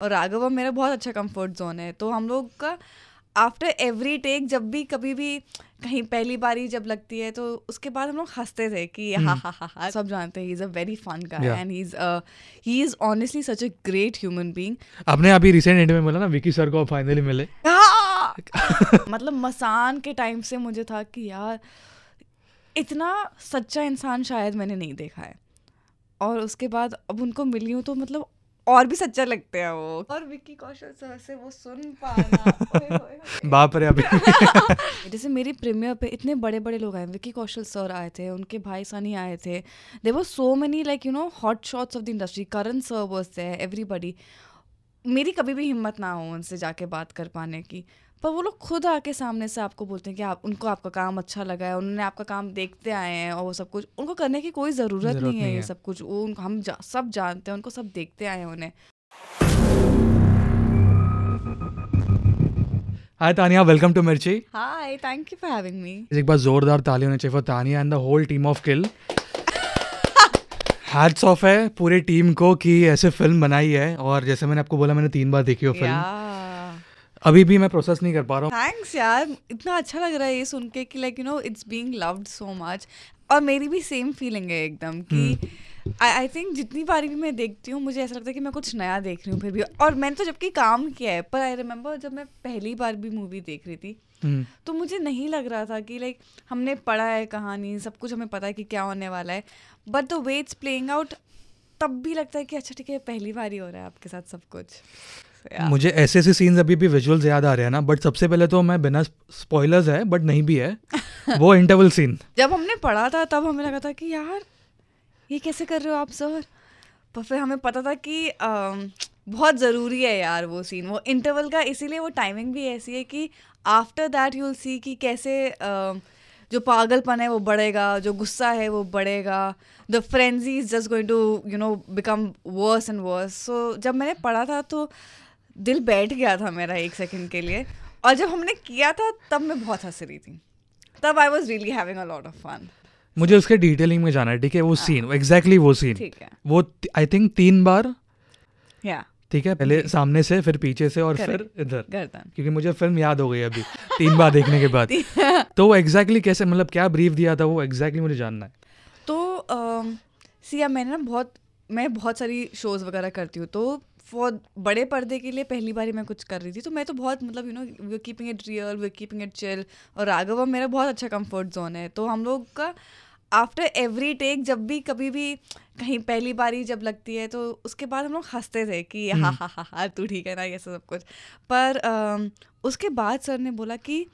और राघव मेरा बहुत अच्छा कंफर्ट जोन है, तो हम लोग का आफ्टर एवरी टेक जब भी कभी भी कहीं पहली बारी जब लगती है तो उसके बाद हम लोग हंसते थे कि हा हा हा हा। सब जानते हैं he is a very fun guy and he is honestly such a great human being. आपने अभी रिसेंट एंड में बोला ना विकी सर को फाइनली मिले। मतलब मसान के टाइम से मुझे था कि यार इतना सच्चा इंसान शायद मैंने नहीं देखा है, और उसके बाद अब उनको मिली हूँ तो मतलब और भी सच्चा लगते हैं वो। और विक्की कौशल सर से वो सुन पाना ओए होए होए। बाप रे अभी जैसे मेरी प्रीमियर पे इतने बड़े बड़े लोग आए, विक्की कौशल सर आए थे, उनके भाई सनी आए थे, there were so many like you know hot shots of the industry, Karan sir was there, everybody. मेरी कभी भी हिम्मत ना हो उनसे जाके बात कर पाने की, पर वो लोग खुद आके सामने से आपको बोलते हैं कि आप उनको आपका काम अच्छा लगा है, उन्होंने आपका काम देखते आए हैं और वो सब कुछ उनको करने की कोई ज़रूरत नहीं है। ये सब कुछ वो हम सब जानते हैं, उनको सब देखते आए हैं उन्हें। हाय Tania, welcome to Mirchi. Hi, thank you for having me. एक बार जोरदार ताली होनी चाहिए for Tania and the whole team of Kill. Hats off है पूरी टीम को कि ऐसे फिल्म बनाई है, और जैसे मैंने आपको बोला मैंने 3 बार देखी हो फिल्म, अभी भी मैं प्रोसेस नहीं कर पा रहा हूँ। थैंक्स यार, इतना अच्छा लग रहा है ये सुन के कि like you no it's being loved so much. और मेरी भी सेम फीलिंग है एकदम कि आई थिंक जितनी बारी भी मैं देखती हूँ मुझे ऐसा लगता है कि मैं कुछ नया देख रही हूँ फिर भी। और मैंने तो जबकि काम किया है, पर आई रिमेम्बर जब मैं पहली बार भी मूवी देख रही थी तो मुझे नहीं लग रहा था कि लाइक हमने पढ़ा है कहानी, सब कुछ हमें पता है कि क्या होने वाला है, but the way it's playing out तब भी लगता है कि अच्छा ठीक है पहली बार ही हो रहा है आपके साथ सब कुछ। मुझे ऐसे ऐसे सीन्स अभी भी विजुअल्स याद आ रहे हैं ना, बट सबसे पहले तो मैं बिना स्पॉयलर्स है बट नहीं भी है वो इंटरवल सीन जब हमने पढ़ा था तब हमें लगा था कि यार ये कैसे कर रहे हो आप सर, पर फिर हमें पता था कि बहुत ज़रूरी है यार वो सीन, वो इंटरवल का, इसीलिए वो टाइमिंग भी ऐसी है कि after that you will see कि कैसे जो पागलपन है वो बढ़ेगा, जो गुस्सा है वो बढ़ेगा, the frenzy is just going to you know become worse and worse. So जब मैंने पढ़ा था तो दिल बैठ गया था मेरा एक सेकंड के लिए, और जब हमने किया था तब मैं बहुत हंस रही थी, तब I was really having a lot of fun. मुझे उसके डिटेलिंग में जाना है, ठीक है? वो सीन एग्जैक्टली वो सीन, ठीक है, वो आई थिंक 3 बार, या ठीक है, पहले सामने से, फिर पीछे से, और फिर इधर गर्दन, क्योंकि मुझे फिल्म याद हो गई अभी 3 बार देखने के बाद। तो वो एग्जैक्टली कैसे, मतलब क्या ब्रीफ दिया था वो एग्जैक्टली मुझे जानना है। तो सिया मैंने ना मैं बहुत सारी शोज़ वगैरह करती हूँ, तो फॉर बड़े पर्दे के लिए पहली बार मैं कुछ कर रही थी, तो मैं तो बहुत मतलब you know we are keeping it real, we are keeping it chill, और राघव मेरा बहुत अच्छा कंफर्ट जोन है, तो हम लोग का आफ्टर एवरी टेक जब भी कभी भी कहीं पहली बारी जब लगती है तो उसके बाद हम लोग हंसते थे कि हा हा हा हा तू ठीक है ना, ये सब कुछ। पर उसके बाद सर ने बोला कि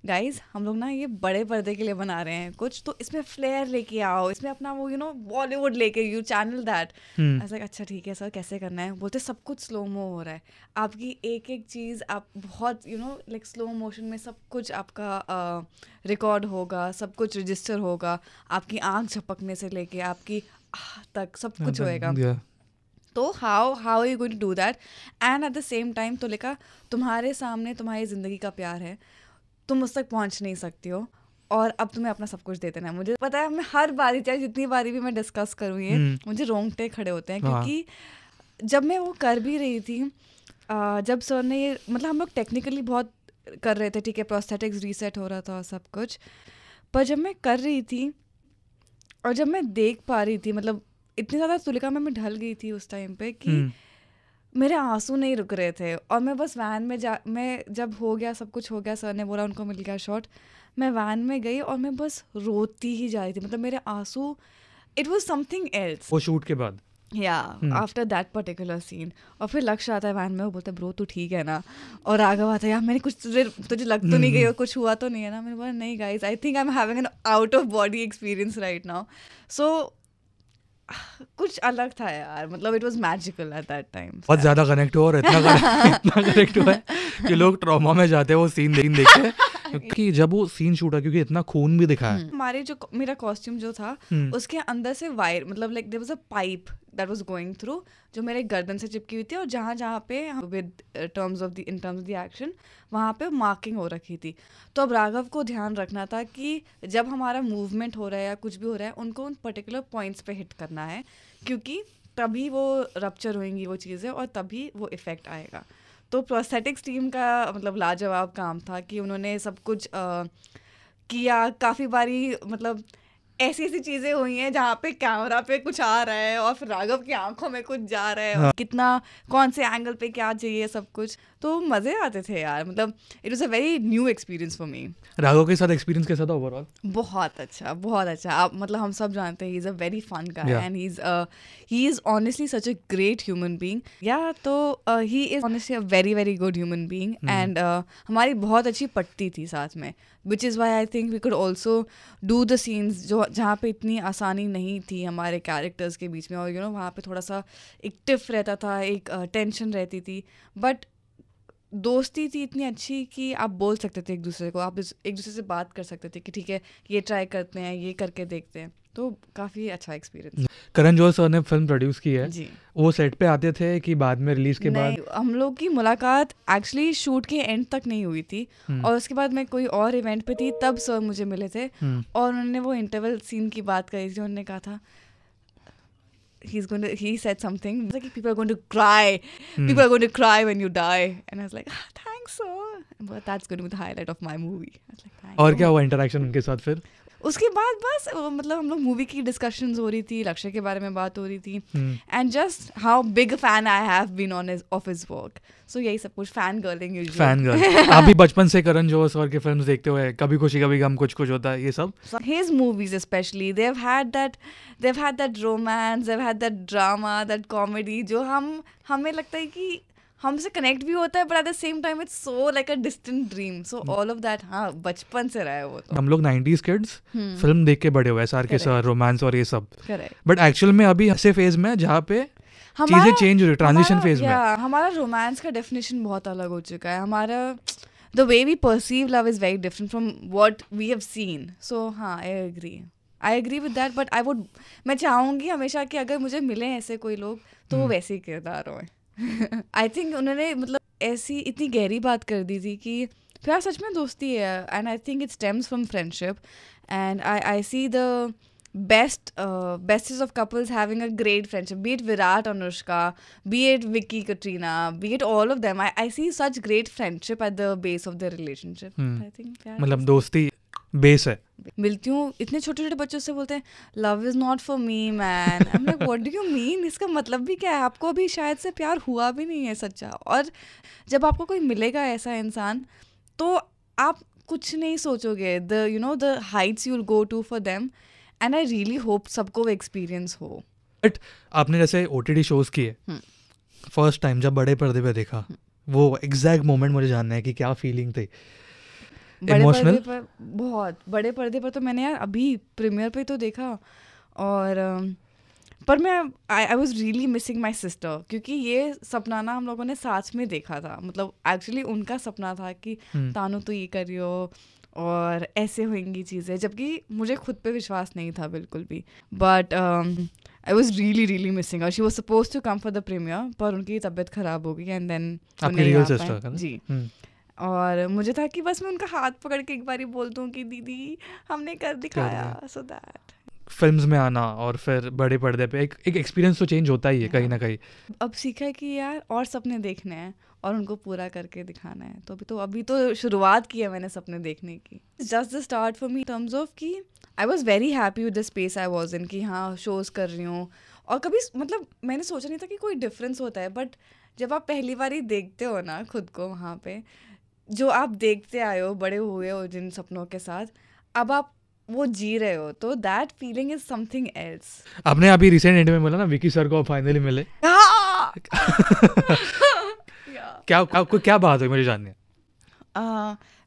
गाइज हम लोग ना ये बड़े पर्दे के लिए बना रहे हैं कुछ, तो इसमें फ्लेयर लेके आओ, इसमें अपना वो यू नो बॉलीवुड लेके यू चैनल दैट। ऐसा अच्छा ठीक है सर, कैसे करना है? बोलते सब कुछ स्लो मो हो रहा है, आपकी एक एक चीज़ आप बहुत you know like slow motion में सब कुछ आपका रिकॉर्ड होगा, सब कुछ रजिस्टर होगा, आपकी आँख झपकने से लेके आपकी तक सब कुछ होएगा। तो how you going to do that and at the same time तो लिखा तुम्हारे सामने तुम्हारी ज़िंदगी का प्यार है, तुम उस तक पहुंच नहीं सकती हो, और अब तुम्हें अपना सब कुछ दे देना है। मुझे पता है मैं हर बारी, चाहे जितनी बारी भी मैं डिस्कस करूँ ये मुझे रोंगटे खड़े होते हैं, क्योंकि जब मैं वो कर भी रही थी, जब सर ने ये मतलब हम लोग टेक्निकली बहुत कर रहे थे, ठीक है, प्रोस्थेटिक्स रीसेट हो रहा था और सब कुछ, पर जब मैं कर रही थी और जब मैं देख पा रही थी, मतलब इतनी ज़्यादा तुलिका में मैं ढल गई थी उस टाइम पे कि मेरे आंसू नहीं रुक रहे थे, और मैं बस वैन में मैं जब हो गया सब कुछ हो गया, सर ने बोला उनको मिल गया शॉट, मैं वैन में गई और मैं बस रोती ही जा रही थी, मतलब मेरे आंसू, इट वाज समथिंग एल्स। वो शूट के बाद या आफ्टर दैट पर्टिकुलर सीन, और फिर लक्ष्य आता है वैन में, वो बोलता है ब्रो तू ठीक है ना, और राघव आता है यार मैंने कुछ तुझे लग तो नहीं गई और कुछ हुआ तो नहीं है ना? मैंने बोला नहीं guys, I think I am having an out of body experience right now. So कुछ अलग था यार, मतलब it was magical at that time. बहुत ज्यादा कनेक्ट हुआ, और इतना कनेक्ट हुआ है कि लोग ट्रॉमा में जाते हैं वो सीन देख के, क्योंकि जब वो सीन शूट है, क्योंकि इतना खून भी दिखा है। हमारे जो मेरा कॉस्ट्यूम जो था उसके अंदर से वायर, मतलब like there was a pipe that was going through, जो मेरे गर्दन से चिपकी हुई थी, और जहाँ पे with terms of the action वहाँ पे मार्किंग हो रखी थी। तो अब राघव को ध्यान रखना था कि जब हमारा मूवमेंट हो रहा है या कुछ भी हो रहा है, उनको उन पर्टिकुलर पॉइंट्स पे हिट करना है, क्योंकि तभी वो रप्चर होंगी वो चीज़ें और तभी वो इफ़ेक्ट आएगा। तो प्रोस्थेटिक्स टीम का मतलब लाजवाब काम था कि उन्होंने सब कुछ किया। काफ़ी बारी मतलब ऐसी ऐसी चीज़ें हुई हैं जहाँ पे कैमरा पे कुछ आ रहा है और फिर राघव की आंखों में कुछ जा रहा है, और कितना कौन से एंगल पे क्या चाहिए सब कुछ, तो मज़े आते थे यार। मतलब it was a very new experience for me. Raghav के साथ एक्सपीरियंस कैसा था ओवरऑल? बहुत अच्छा, बहुत अच्छा। आप मतलब हम सब जानते हैं he is a very fun guy and he is honestly such a great human being. या तो he is honestly a very very good human being and हमारी बहुत अच्छी पटती थी साथ में, which is why I think we could also do the scenes जो जहाँ पे इतनी आसानी नहीं थी हमारे कैरेक्टर्स के बीच में, और वहाँ पे थोड़ा सा एक टिफ रहता था, एक टेंशन रहती थी, बट दोस्ती थी इतनी अच्छी कि आप बोल सकते थे एक दूसरे को, आप एक दूसरे से बात कर सकते थे कि ठीक है ये ट्राई करते हैं, ये करके देखते हैं। तो काफ़ी अच्छा एक्सपीरियंस। करण जौहर सर ने फिल्म प्रोड्यूस की है जी, वो सेट पे आते थे कि बाद में रिलीज के बाद? नहीं, हम लोग की मुलाकात एक्चुअली शूट के एंड तक नहीं हुई थी, और उसके बाद मैं कोई और इवेंट पे थी तब सर मुझे मिले थे, और उन्होंने वो इंटरवल सीन की बात करी थी। उन्होंने कहा था he said something like people are going to cry, people are going to cry when you die, and I was like thanks sir, but that's going to be the highlight of my movie. I was like thank और you. क्या हुआ interaction उनके साथ फिर? उसके बाद बस मतलब हम लोग मूवी की डिस्कशंस हो रही थी, लक्ष्य के बारे में बात हो रही थी, and just how big fan I have been of his work. So यही सब कुछ, fangirling usually. Fangirl. आप भी बचपन से करण जौहर सर के फिल्म्स देखते हुए, कभी खुशी कभी गम, कुछ कुछ होता है, ये सब? His movies especially, they've had that romance, they've had that drama, that comedy, जो हमें लगता है कि हमसे कनेक्ट भी होता है, but at the same time it's so like a distant dream. So all of that हाँ बचपन से रहा है वो। तो हम लोग 90s किड्स फिल्म देख के बड़े हुए, SR के सर, रोमांस और ये सब, करेक्ट। बट एक्चुअल में अभी ऐसे फेज में जहाँ पे चीजें चेंज हो रही, ट्रांजिशन फेज में। हमारा रोमांस का डेफिनेशन बहुत अलग हो चुका है। हमारा the way we perceive love is very different from what we have seen. So हाँ I agree with that, but मैं चाहूँगी हमेशा कि अगर मुझे मिले ऐसे कोई लोग तो वो वैसे ही किरदार हों। आई थिंक उन्होंने मतलब ऐसी इतनी गहरी बात कर दी थी कि प्यार सच में दोस्ती है, and I think it stems from friendship, and I see the bestest of couples having a great friendship, be it Virat, Anushka, be it Vicky, Katrina, be it all of them. I see such great friendship at the base of their relationship. I think मतलब दोस्ती base है। मिलती हूँ इतने छोटे छोटे बच्चों से, बोलते हैं love is not for me man. I am like what do you mean? इसका मतलब भी क्या है? आपको अभी शायद से प्यार हुआ भी नहीं है सच्चा, और जब आपको कोई मिलेगा ऐसा इंसान तो आप कुछ नहीं सोचोगे, the heights you will go to for them, and I really hope सबको वो एक्सपीरियंस हो। बट आपने जैसे OTT शोज किए, फर्स्ट टाइम जब बड़े पर्दे पे देखा, वो एग्जैक्ट मोमेंट मुझे जानना है कि क्या फीलिंग थी? बड़े पर्दे पर, बहुत बड़े पर्दे पर तो मैंने यार अभी प्रीमियर पे तो देखा, और पर मैं आई was really missing my sister, क्योंकि ये सपना ना हम लोगों ने साथ में देखा था। मतलब एक्चुअली उनका सपना था कि तानू तो ये करियो और ऐसे होंगी चीज़ें, जबकि मुझे खुद पे विश्वास नहीं था बिल्कुल भी, but I was really really missing. और she was suppose to come for the premiere, पर उनकी तबीयत खराब हो गई, एंड देन जी, और मुझे था कि बस मैं उनका हाथ पकड़ के एक बारी बोल दूं कि दीदी हमने कर दिखाया, सो दैट। फिल्म्स में आना और फिर बड़े पर्दे पे एक एक्सपीरियंस तो चेंज होता ही है कहीं ना कहीं। अब सीखा है कि यार और सपने देखने हैं और उनको पूरा करके दिखाना है, तो अभी तो शुरुआत की है मैंने सपने देखने की। Just the start for me terms of कि I was very happy with the space I was in, कि हाँ शोज़ कर रही हूँ, और कभी मतलब मैंने सोचा नहीं था कि कोई डिफरेंस होता है, बट जब आप पहली बार ही देखते हो ना खुद को वहाँ पे, जो आप देखते आए हो, बड़े हुए हो जिन सपनों के साथ, अब आप वो जी रहे हो, तो that feeling is something else. आपने अभी रिसेंट एंड में बोला ना विकी सर को फाइनली मिले, क्या बात हुई मुझे जाननी है।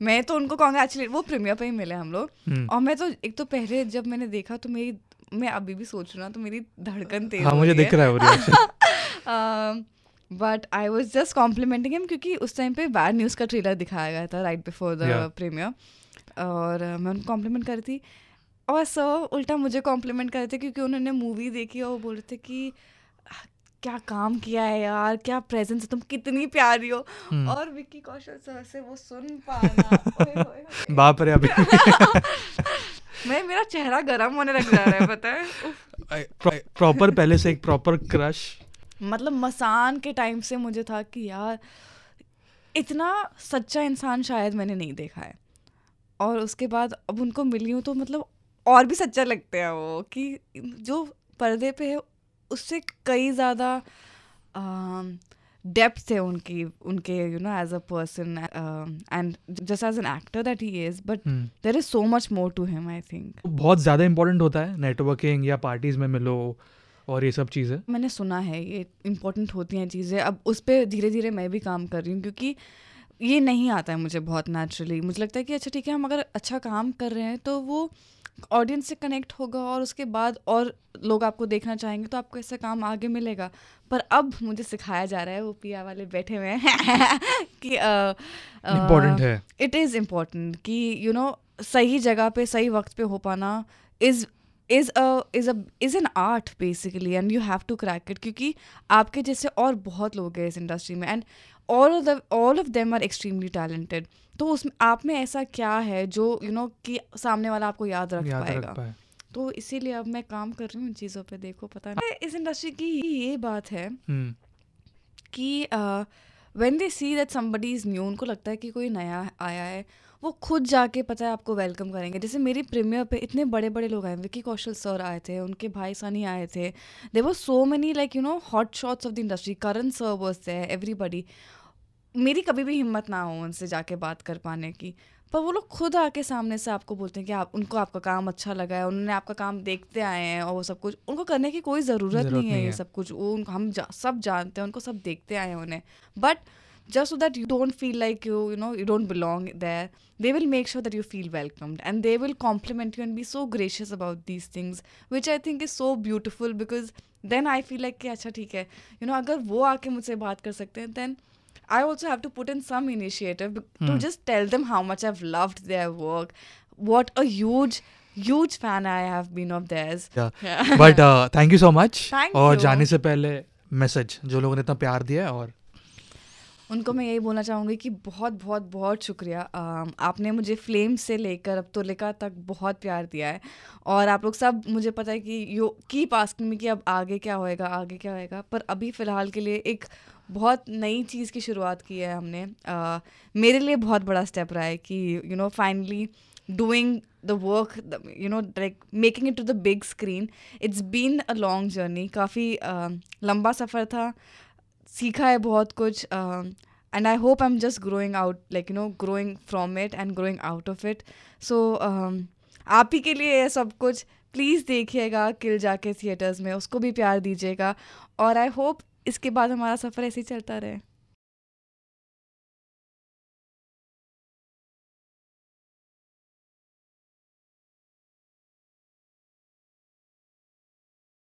मैं तो उनको कॉन्ग्रेचुलेट, वो प्रीमियर पे ही मिले हम लोग, और मैं तो एक तो पहले जब मैंने देखा तो मैं अभी भी सोच रहा हूँ तो मेरी धड़कन तेज हाँ, मुझे दिख रहा है वो reaction. But I was just complimenting him, क्योंकि उस टाइम पे बैड न्यूज़ का ट्रेलर दिखाया गया था राइट बिफोर द प्रीमियर, और मैं उनको कॉम्प्लीमेंट कर रही थी, और सर उल्टा मुझे कॉम्प्लीमेंट कर रहे थे क्योंकि उन्होंने मूवी देखी और वो बोल रहे थे कि क्या काम किया है यार, क्या प्रेजेंस है, तुम कितनी प्यारी हो। और विक्की कौशल सर से वो सुन पाना, बाप रे। अभी मेरा चेहरा गर्म होने लग जा रहा है, पता है। प्रॉपर पहले से एक प्रॉपर क्रश। मतलब मसान के टाइम से मुझे था कि यार इतना सच्चा इंसान शायद मैंने नहीं देखा है, और उसके बाद अब उनको मिली हूँ तो मतलब और भी सच्चा लगते हैं वो, कि जो पर्दे पे है उससे कई ज़्यादा डेप्थ है उनके you know as a person and just as an actor that he is, but there is so much more to him. I think बहुत ज़्यादा इंपॉर्टेंट होता है नेटवर्किंग या पार्टीज में मिलो और ये सब चीज़ें। मैंने सुना है ये इम्पोर्टेंट होती हैं चीज़ें, अब उस पर धीरे धीरे मैं भी काम कर रही हूँ, क्योंकि ये नहीं आता है मुझे बहुत नेचुरली। मुझे लगता है कि अच्छा ठीक है, हम अगर अच्छा काम कर रहे हैं तो वो ऑडियंस से कनेक्ट होगा, और उसके बाद और लोग आपको देखना चाहेंगे तो आपको ऐसा काम आगे मिलेगा। पर अब मुझे सिखाया जा रहा है, वो पिया वाले बैठे हुए हैं कि इम्पोर्टेंट है, इट इज़ इम्पोर्टेंट कि यू नो सही जगह पे सही वक्त पे हो पाना is an art basically, and you have to crack it, क्योंकि आपके जैसे और बहुत लोग हैं इस इंडस्ट्री में, and all of them are extremely talented. तो उसमें आप में ऐसा क्या है जो यू नो कि सामने वाला आपको याद रख पाएगा। तो इसीलिए अब मैं काम कर रही हूँ इन चीज़ों पे। देखो पता नहीं इस इंडस्ट्री की ये बात है कि when they see that somebody is new, उनको लगता है कि कोई नया आया है, वो खुद जाके पता है आपको वेलकम करेंगे। जैसे मेरी प्रीमियर पे इतने बड़े बड़े लोग आए, विकी कौशल सर आए थे, उनके भाई सनी आए थे, there were so many like you know hot shots of the industry, Karan sir was there, everybody. मेरी कभी भी हिम्मत ना हो उनसे जाके बात कर पाने की, पर वो लोग खुद आके सामने से आपको बोलते हैं कि आप उनको आपका काम अच्छा लगा है, उन्होंने आपका काम देखते आए हैं, और वो सब कुछ उनको करने की कोई ज़रूरत नहीं है। ये सब कुछ वो हम सब जानते हैं, उनको सब देखते आए हैं उन्हें, but just so that you don't feel like you don't belong there, they will make sure that you feel welcomed, and they will compliment you and be so gracious about these things, which I think is so beautiful, because then I feel like कि अच्छा ठीक है, अगर वो आके मुझसे बात कर सकते हैं, then I also have to put in some initiative to just tell them how much I've loved their work, what a huge fan I have been of theirs. Yeah. But thank you so much. Thank और you. जाने से पहले message जो लोगों ने इतना प्यार दिया है, और उनको मैं यही बोलना चाहूँगी कि बहुत बहुत बहुत शुक्रिया। आपने मुझे फ्लेम से लेकर अब तोलिका तक बहुत प्यार दिया है, और आप लोग सब, मुझे पता है कि यू कीप आस्किंग मी कि अब आगे क्या होएगा, पर अभी फ़िलहाल के लिए एक बहुत नई चीज़ की शुरुआत की है हमने। मेरे लिए बहुत बड़ा स्टेप रहा है कि finally doing the work, like making it to the big screen. It's been a long journey, काफ़ी लंबा सफ़र था, सीखा है बहुत कुछ, and I hope I'm just growing out, like growing from it and growing out of it. So आप ही के लिए है सब कुछ। प्लीज़ देखिएगा किल जाके थिएटर्स में, उसको भी प्यार दीजिएगा, और आई होप इसके बाद हमारा सफ़र ऐसे ही चलता रहे।